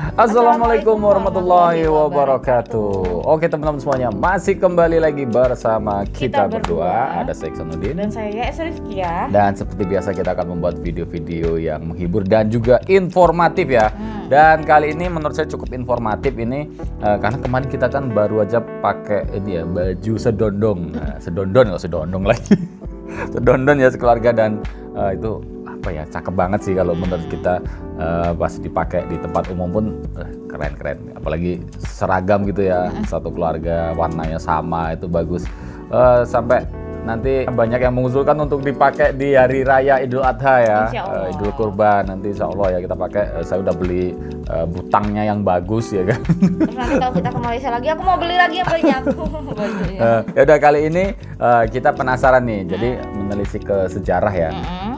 Assalamualaikum warahmatullahi wabarakatuh. Oke teman-teman semuanya, masih kembali lagi bersama kita berdua. Ada saya Iksanuddin dan saya Esa Rizkia. Dan seperti biasa kita akan membuat video-video yang menghibur dan juga informatif ya. Dan kali ini menurut saya cukup informatif ini karena kemarin kita kan baru aja pakai ini ya, baju sedondong. Sedondon nggak sedondong lagi. Sedondon ya sekeluarga dan itu apa ya, cakep banget sih kalau menurut kita. Pas dipakai di tempat umum pun keren-keren, apalagi seragam gitu ya, satu keluarga warnanya sama, itu bagus. Sampai nanti banyak yang mengusulkan untuk dipakai di hari raya Idul Adha ya, Idul Kurban nanti insya Allah ya kita pakai. Saya udah beli butangnya yang bagus ya kan. Terus nanti kalau kita ke Malaysia lagi, aku mau beli lagi yang punya aku. Ya udah, kali ini kita penasaran nih, jadi menelisik ke sejarah ya.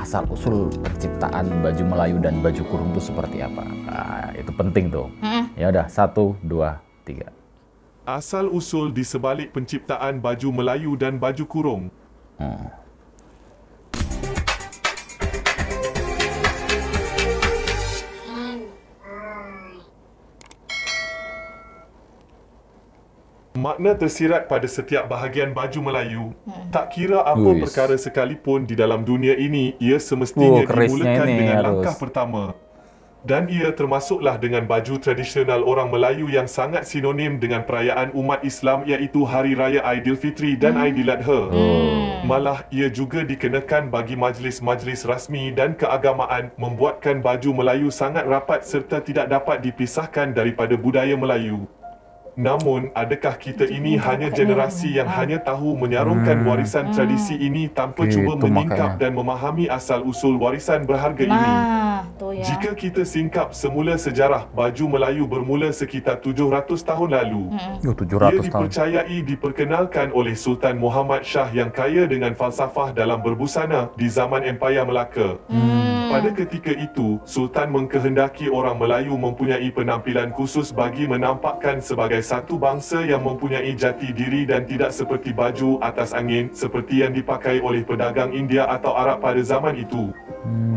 Asal usul penciptaan baju Melayu dan baju kurung itu seperti apa? Nah, itu penting tuh. Ya udah, 1, 2, 3. Asal usul di sebalik penciptaan baju Melayu dan baju kurung. Makna tersirat pada setiap bahagian baju Melayu. Tak kira apa perkara sekalipun di dalam dunia ini, ia semestinya dimulakan dengan langkah pertama. Dan ia termasuklah dengan baju tradisional orang Melayu yang sangat sinonim dengan perayaan umat Islam, iaitu Hari Raya Aidilfitri dan Aidiladha. Malah ia juga dikenakan bagi majlis-majlis rasmi dan keagamaan, membuatkan baju Melayu sangat rapat serta tidak dapat dipisahkan daripada budaya Melayu. Namun, adakah kita ini hanya generasi yang hanya tahu menyarungkan warisan tradisi ini tanpa cuba menyingkap dan memahami asal-usul warisan berharga ini? Jika kita singkap semula sejarah, baju Melayu bermula sekitar 700 tahun lalu. Ia dipercayai diperkenalkan oleh Sultan Muhammad Shah yang kaya dengan falsafah dalam berbusana di zaman Empayar Melaka. Pada ketika itu, Sultan mengkehendaki orang Melayu mempunyai penampilan khusus bagi menampakkan sebagai satu bangsa yang mempunyai jati diri dan tidak seperti baju atas angin seperti yang dipakai oleh pedagang India atau Arab pada zaman itu.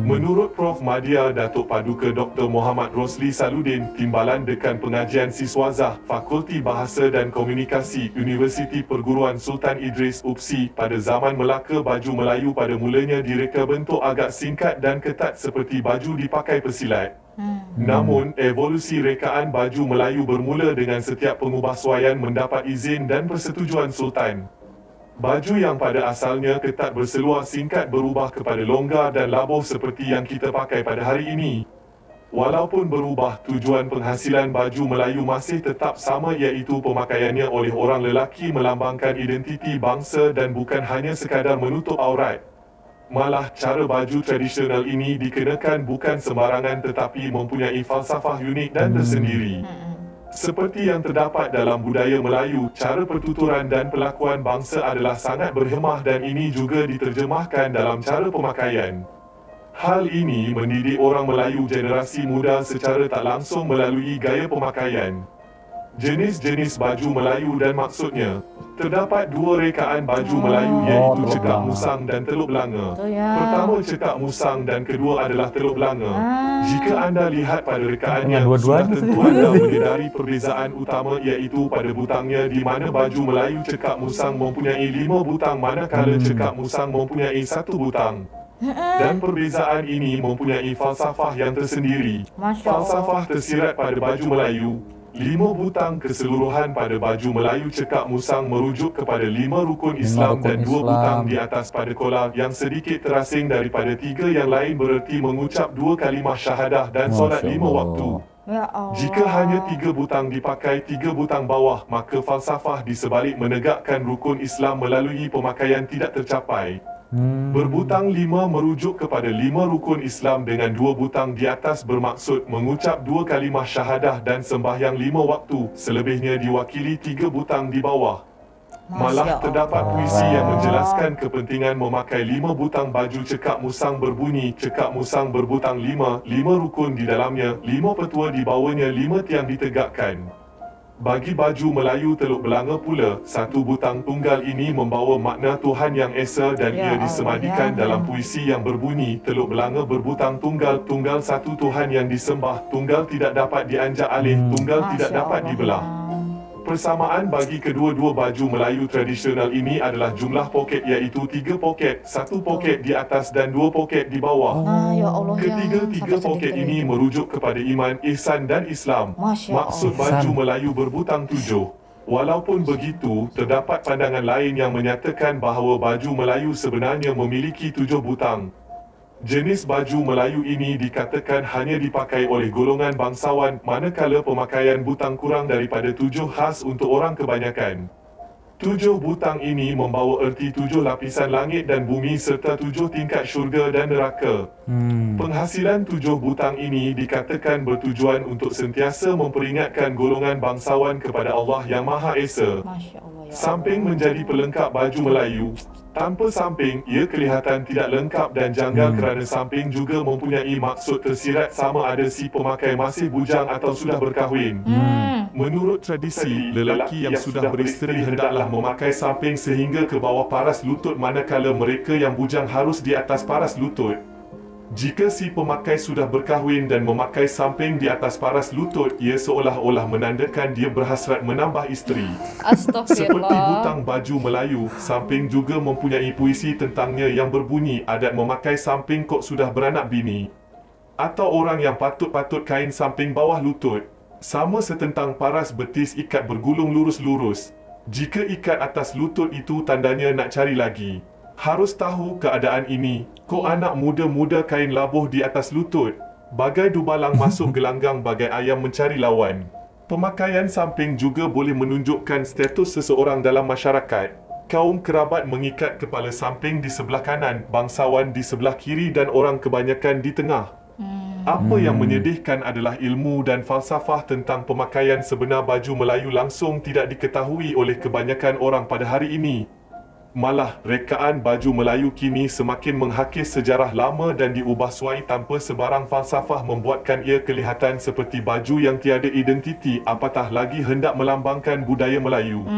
Menurut Prof. Madya Datuk Paduka Dr. Muhammad Rosli Saludin, Timbalan Dekan Pengajian Siswazah, Fakulti Bahasa dan Komunikasi, Universiti Perguruan Sultan Idris UPSI, pada zaman Melaka baju Melayu pada mulanya direka bentuk agak singkat dan ketat seperti baju dipakai pesilat. Namun, evolusi rekaan baju Melayu bermula dengan setiap pengubahsuaian mendapat izin dan persetujuan Sultan. Baju yang pada asalnya ketat berseluar singkat berubah kepada longgar dan labuh seperti yang kita pakai pada hari ini. Walaupun berubah, tujuan penghasilan baju Melayu masih tetap sama, iaitu pemakaiannya oleh orang lelaki melambangkan identiti bangsa dan bukan hanya sekadar menutup aurat. Malah, cara baju tradisional ini dikenakan bukan sembarangan tetapi mempunyai falsafah unik dan tersendiri. Seperti yang terdapat dalam budaya Melayu, cara pertuturan dan perlakuan bangsa adalah sangat berhemah dan ini juga diterjemahkan dalam cara pemakaian. Hal ini mendidik orang Melayu generasi muda secara tak langsung melalui gaya pemakaian. Jenis-jenis baju Melayu dan maksudnya. Terdapat dua rekaan baju Melayu, iaitu cekak musang dan teluk belanga. Pertama cekak musang dan kedua adalah teluk belanga. Jika anda lihat pada rekaannya, sudah tentu anda menyedari perbezaan utama, iaitu pada butangnya, di mana baju Melayu cekak musang mempunyai 5 butang manakala cekak musang mempunyai 1 butang. Dan perbezaan ini mempunyai falsafah yang tersendiri. Falsafah tersirat pada baju Melayu. 5 butang keseluruhan pada baju Melayu cekak musang merujuk kepada 5 rukun Islam dan 2 butang di atas pada kolar yang sedikit terasing daripada 3 yang lain bererti mengucap 2 kalimah syahadah dan solat 5 waktu. Jika hanya 3 butang dipakai 3 butang bawah, maka falsafah di sebalik menegakkan rukun Islam melalui pemakaian tidak tercapai. Berbutang 5 merujuk kepada 5 rukun Islam dengan 2 butang di atas bermaksud mengucap 2 kalimah syahadah dan sembahyang 5 waktu, selebihnya diwakili 3 butang di bawah. Malah terdapat puisi yang menjelaskan kepentingan memakai 5 butang baju cekak musang berbunyi, cekak musang berbutang 5, 5 rukun di dalamnya, 5 petua di bawahnya, 5 tiang ditegakkan. Bagi baju Melayu Teluk Belanga pula, satu butang tunggal ini membawa makna Tuhan Yang Esa dan ia disemadikan dalam puisi yang berbunyi, Teluk Belanga berbutang tunggal, tunggal satu Tuhan yang disembah, tunggal tidak dapat dianjak alih, tunggal tidak dapat dibelah. Persamaan bagi kedua-dua baju Melayu tradisional ini adalah jumlah poket iaitu 3 poket, 1 poket di atas dan 2 poket di bawah. Ya Allah, Ketiga-tiga poket ini merujuk kepada iman, ihsan dan Islam. Maksud baju Melayu berbutang 7. Walaupun begitu, terdapat pandangan lain yang menyatakan bahawa baju Melayu sebenarnya memiliki 7 butang. Jenis baju Melayu ini dikatakan hanya dipakai oleh golongan bangsawan, manakala pemakaian butang kurang daripada 7 khas untuk orang kebanyakan. 7 butang ini membawa erti 7 lapisan langit dan bumi serta 7 tingkat syurga dan neraka. Penghasilan 7 butang ini dikatakan bertujuan untuk sentiasa memperingatkan golongan bangsawan kepada Allah Yang Maha Esa. Samping menjadi pelengkap baju Melayu, tanpa samping ia kelihatan tidak lengkap dan janggal kerana samping juga mempunyai maksud tersirat sama ada si pemakai masih bujang atau sudah berkahwin. Menurut tradisi, lelaki yang sudah beristeri hendaklah memakai samping sehingga ke bawah paras lutut, manakala mereka yang bujang harus di atas paras lutut. Jika si pemakai sudah berkahwin dan memakai samping di atas paras lutut, ia seolah-olah menandakan dia berhasrat menambah isteri. Seperti butang baju Melayu, samping juga mempunyai puisi tentangnya yang berbunyi, adat memakai samping kok sudah beranak bini. Atau orang yang patut-patut kain samping bawah lutut. Sama setentang paras betis ikat bergulung lurus-lurus. Jika ikat atas lutut itu tandanya nak cari lagi. Harus tahu keadaan ini. Kok anak muda-muda kain labuh di atas lutut? Bagai dubalang masuk gelanggang bagai ayam mencari lawan. Pemakaian samping juga boleh menunjukkan status seseorang dalam masyarakat. Kaum kerabat mengikat kepala samping di sebelah kanan, bangsawan di sebelah kiri dan orang kebanyakan di tengah. Apa yang menyedihkan adalah ilmu dan falsafah tentang pemakaian sebenar baju Melayu langsung tidak diketahui oleh kebanyakan orang pada hari ini. Malah, rekaan baju Melayu kini semakin menghakis sejarah lama dan diubah suai tanpa sebarang falsafah membuatkan ia kelihatan seperti baju yang tiada identiti, apatah lagi hendak melambangkan budaya Melayu.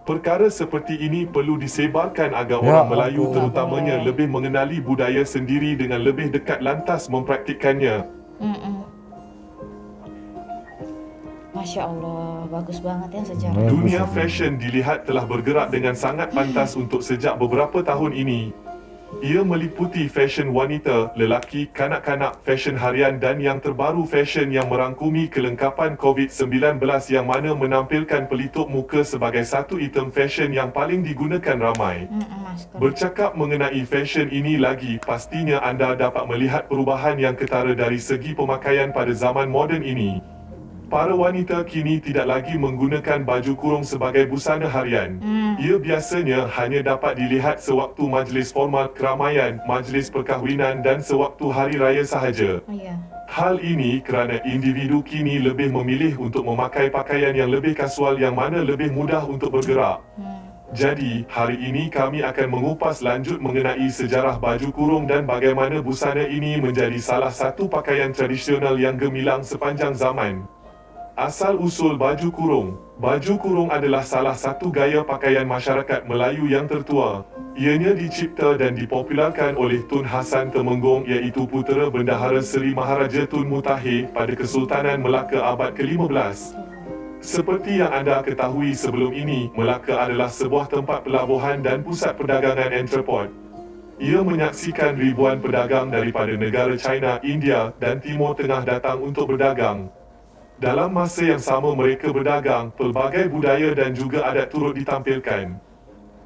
Perkara seperti ini perlu disebarkan agar orang Melayu terutamanya lebih mengenali budaya sendiri dengan lebih dekat lantas mempraktikkannya. Masya Allah, bagus banget ya sejarah. Dunia fashion dilihat telah bergerak dengan sangat pantas untuk sejak beberapa tahun ini. Ia meliputi fashion wanita, lelaki, kanak-kanak, fashion harian dan yang terbaru fashion yang merangkumi kelengkapan COVID-19 yang mana menampilkan pelitup muka sebagai satu item fashion yang paling digunakan ramai. Bercakap mengenai fashion ini lagi, pastinya anda dapat melihat perubahan yang ketara dari segi pemakaian pada zaman moden ini. Para wanita kini tidak lagi menggunakan baju kurung sebagai busana harian. Ia biasanya hanya dapat dilihat sewaktu majlis formal keramaian, majlis perkahwinan dan sewaktu hari raya sahaja. Hal ini kerana individu kini lebih memilih untuk memakai pakaian yang lebih kasual yang mana lebih mudah untuk bergerak. Jadi, hari ini kami akan mengupas lanjut mengenai sejarah baju kurung dan bagaimana busana ini menjadi salah satu pakaian tradisional yang gemilang sepanjang zaman. Asal-usul baju kurung. Baju kurung adalah salah satu gaya pakaian masyarakat Melayu yang tertua. Ianya dicipta dan dipopularkan oleh Tun Hasan Temenggung iaitu putera Bendahara Seri Maharaja Tun Mutahir pada Kesultanan Melaka abad ke-15. Seperti yang anda ketahui sebelum ini, Melaka adalah sebuah tempat pelabuhan dan pusat perdagangan entrepot. Ia menyaksikan ribuan pedagang daripada negara China, India dan Timur Tengah datang untuk berdagang. Dalam masa yang sama mereka berdagang, pelbagai budaya dan juga adat turut ditampilkan.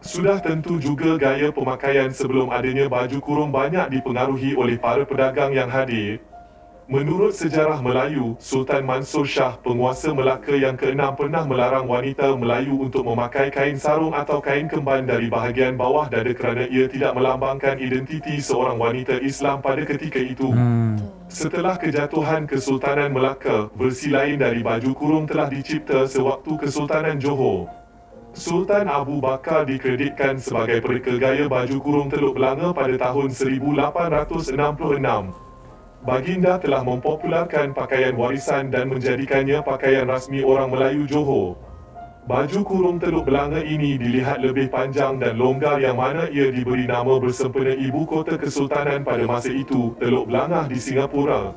Sudah tentu juga gaya pemakaian sebelum adanya baju kurung banyak dipengaruhi oleh para pedagang yang hadir. Menurut sejarah Melayu, Sultan Mansur Shah, penguasa Melaka yang ke-6 pernah melarang wanita Melayu untuk memakai kain sarung atau kain kemban dari bahagian bawah dada kerana ia tidak melambangkan identiti seorang wanita Islam pada ketika itu. Setelah kejatuhan Kesultanan Melaka, versi lain dari baju kurung telah dicipta sewaktu Kesultanan Johor. Sultan Abu Bakar dikreditkan sebagai pereka gaya baju kurung Teluk Belanga pada tahun 1866. Baginda telah mempopularkan pakaian warisan dan menjadikannya pakaian rasmi orang Melayu Johor. Baju kurung Teluk Belanga ini dilihat lebih panjang dan longgar yang mana ia diberi nama bersempena ibu kota kesultanan pada masa itu, Teluk Belanga di Singapura.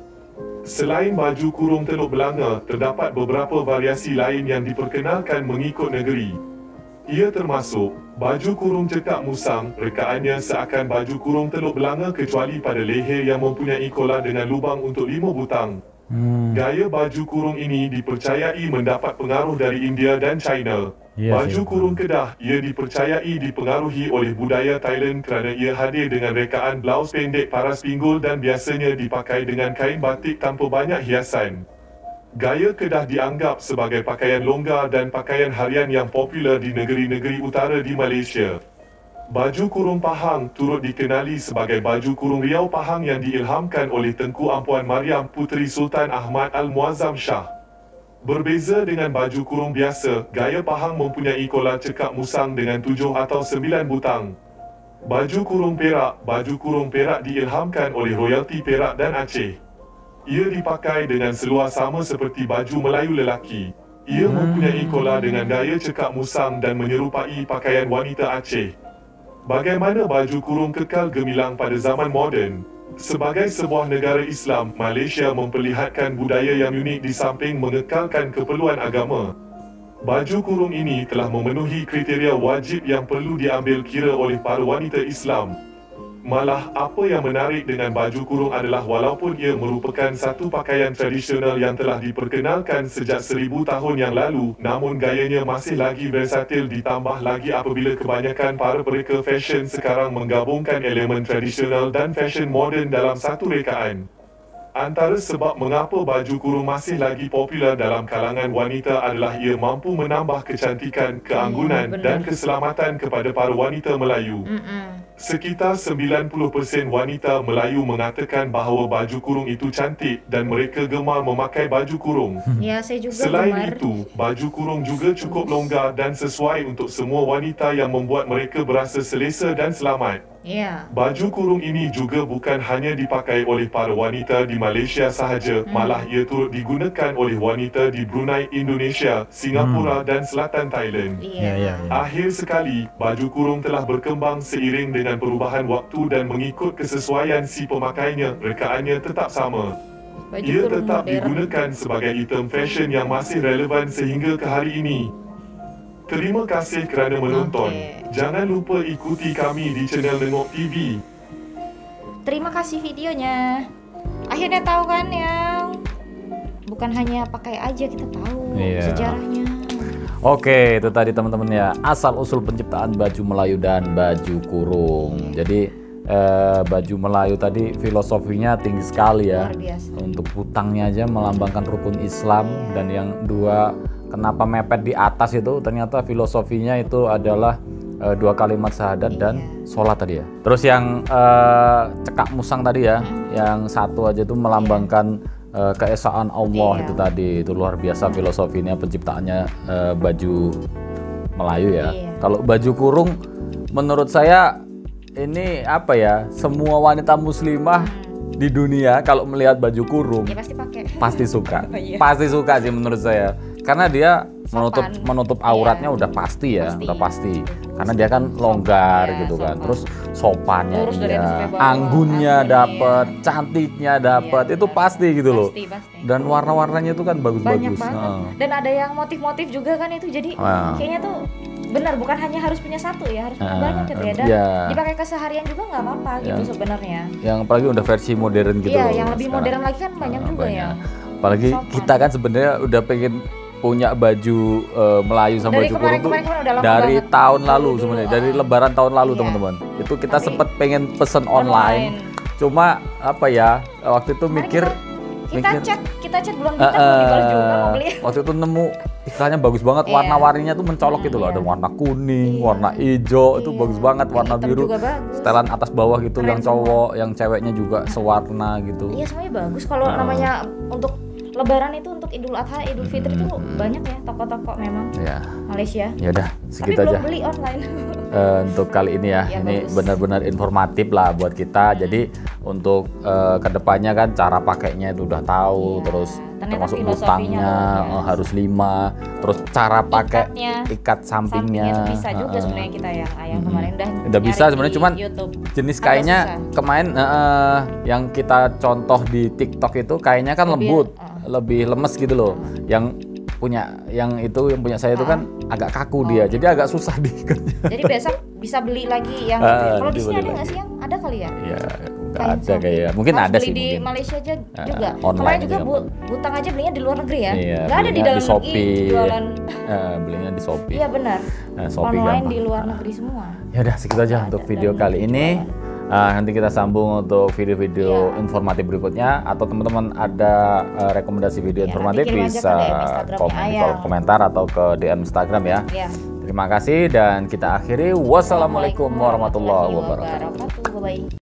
Selain baju kurung Teluk Belanga, terdapat beberapa variasi lain yang diperkenalkan mengikut negeri. Ia termasuk baju kurung cekak musang, rekaannya seakan baju kurung Teluk Belanga kecuali pada leher yang mempunyai kola dengan lubang untuk 5 butang. Gaya baju kurung ini dipercayai mendapat pengaruh dari India dan China. Baju kurung Kedah ia dipercayai dipengaruhi oleh budaya Thailand kerana ia hadir dengan rekaan blaus pendek paras pinggul dan biasanya dipakai dengan kain batik tanpa banyak hiasan. Gaya Kedah dianggap sebagai pakaian longgar dan pakaian harian yang popular di negeri-negeri utara di Malaysia. Baju kurung Pahang turut dikenali sebagai baju kurung Riau Pahang yang diilhamkan oleh Tengku Ampuan Mariam Puteri Sultan Ahmad Al-Muazzam Shah. Berbeza dengan baju kurung biasa, gaya Pahang mempunyai kola cekak musang dengan 7 atau 9 butang. Baju kurung Perak diilhamkan oleh royalti Perak dan Aceh. Ia dipakai dengan seluar sama seperti baju Melayu lelaki. Ia mempunyai kola dengan gaya cekak musang dan menyerupai pakaian wanita Aceh. Bagaimana baju kurung kekal gemilang pada zaman moden? Sebagai sebuah negara Islam, Malaysia memperlihatkan budaya yang unik di samping mengekalkan keperluan agama. Baju kurung ini telah memenuhi kriteria wajib yang perlu diambil kira oleh para wanita Islam. Malah, apa yang menarik dengan baju kurung adalah walaupun ia merupakan satu pakaian tradisional yang telah diperkenalkan sejak 1000 tahun yang lalu, namun gayanya masih lagi versatil ditambah lagi apabila kebanyakan para pereka fashion sekarang menggabungkan elemen tradisional dan fashion moden dalam satu rekaan. Antara sebab mengapa baju kurung masih lagi popular dalam kalangan wanita adalah ia mampu menambah kecantikan, keanggunan dan keselamatan kepada para wanita Melayu. Sekitar 90% wanita Melayu mengatakan bahawa baju kurung itu cantik dan mereka gemar memakai baju kurung. Ya, saya juga Selain gemar. itu, baju kurung juga cukup longgar dan sesuai untuk semua wanita yang membuat mereka berasa selesa dan selamat. Ya. Baju kurung ini juga bukan hanya dipakai oleh para wanita di Malaysia sahaja, malah ia turut digunakan oleh wanita di Brunei, Indonesia, Singapura dan selatan Thailand. Iya. Akhir sekali, baju kurung telah berkembang seiring dengan perubahan waktu dan mengikut kesesuaian si pemakainya, rekaannya tetap sama. Baju Ia kurung tetap modern. digunakan sebagai item fashion yang masih relevan sehingga ke hari ini. Terima kasih kerana menonton. Jangan lupa ikuti kami di channel Nengok TV. Terima kasih videonya. Akhirnya tahu kan yang bukan hanya pakai aja, kita tahu sejarahnya. Oke, itu tadi teman-teman ya, asal usul penciptaan baju Melayu dan baju kurung. Jadi baju Melayu tadi filosofinya tinggi sekali ya. Luar biasa. Untuk butangnya aja melambangkan rukun Islam, dan yang dua kenapa mepet di atas itu ternyata filosofinya itu adalah 2 kalimat syahadat dan sholat tadi ya. Terus yang cekak musang tadi ya, yang satu aja itu melambangkan keesaan Allah itu tadi. Itu luar biasa filosofinya penciptaannya baju Melayu ya. Kalau baju kurung menurut saya ini apa ya, semua wanita muslimah di dunia kalau melihat baju kurung Ya pasti pakai. pasti suka. Iya. Pasti suka sih menurut saya. Karena dia menutup auratnya Iya. udah pasti ya, Pasti. udah pasti. Karena dia kan longgar ya, gitu kan. sopan. Terus sopannya Lurus dari atas sampai iya, bawah, anggunnya anggunnya, dapet, cantiknya dapet, Iya, itu benar. pasti gitu loh. Pasti. Dan warna-warnanya itu kan Banyak bagus-bagus. banget. Heeh. Dan ada yang motif-motif juga kan itu. Jadi kayaknya tuh benar, bukan hanya harus punya satu ya, harus punya banyak gitu ya. Dan iya. dipakai keseharian juga nggak apa-apa gitu sebenarnya. Yang apalagi udah versi modern gitu Iya, loh. yang lebih sekarang. modern lagi kan banyak juga banyak. ya. Apalagi Sopan. kita kan sebenarnya udah pengen punya baju Melayu sama Dari baju kurung tuh kemarin udah lama dari banget. tahun lalu Dulu, sebenarnya, dari lebaran tahun lalu iya. teman-teman. Itu kita Tapi sempet pengen pesen online. Cuma apa ya, waktu itu Kemarin mikir kita chat bulan bintang belum dibalas juga mau beli. waktu itu nemu iklannya bagus banget, Iya. warna-warninya tuh mencolok gitu loh. Iya. Ada warna kuning, Iya. warna hijau, itu Iya. bagus banget, warna Hitam biru. juga bagus. Setelan atas bawah gitu, Keren yang cowok, yang ceweknya juga sewarna gitu. Iya, semuanya bagus kalau namanya untuk Lebaran itu untuk Idul Adha, Idul Fitri itu banyak ya toko-toko memang Malaysia. Ya udah, segitu aja. Tapi belum beli online. Untuk kali ini ya ini benar-benar informatif lah buat kita. Jadi untuk kedepannya kan cara pakainya itu udah tahu, terus termasuk butangnya harus 5, terus cara pakai ikat sampingnya itu bisa juga sebenarnya kita yang kemarin udah bisa sebenarnya, cuman YouTube. Jenis kainnya kemarin yang kita contoh di TikTok itu kainnya kan lembut, lebih lemes gitu loh. Yang punya saya itu kan agak kaku dia, jadi agak susah diikatnya. Jadi besok bisa beli lagi yang kalau di sini ada nggak sih yang ada kali ya? Iya, nggak ada kayak mungkin harus ada beli sih di mungkin. Malaysia aja juga. Online kemarin juga butang aja belinya di luar negeri ya, nggak ada di dalam negeri jualan. Belinya di Shopee. Iya benar. Shopee online gampang. Di luar negeri semua. Ya udah segitu aja untuk video kali ini. Nanti kita sambung untuk video-video informatif berikutnya, atau teman-teman ada rekomendasi video informatif bisa komen di kolom komentar atau ke DM Instagram ya. Terima kasih dan kita akhiri. Wassalamualaikum warahmatullahi wabarakatuh. Bye-bye.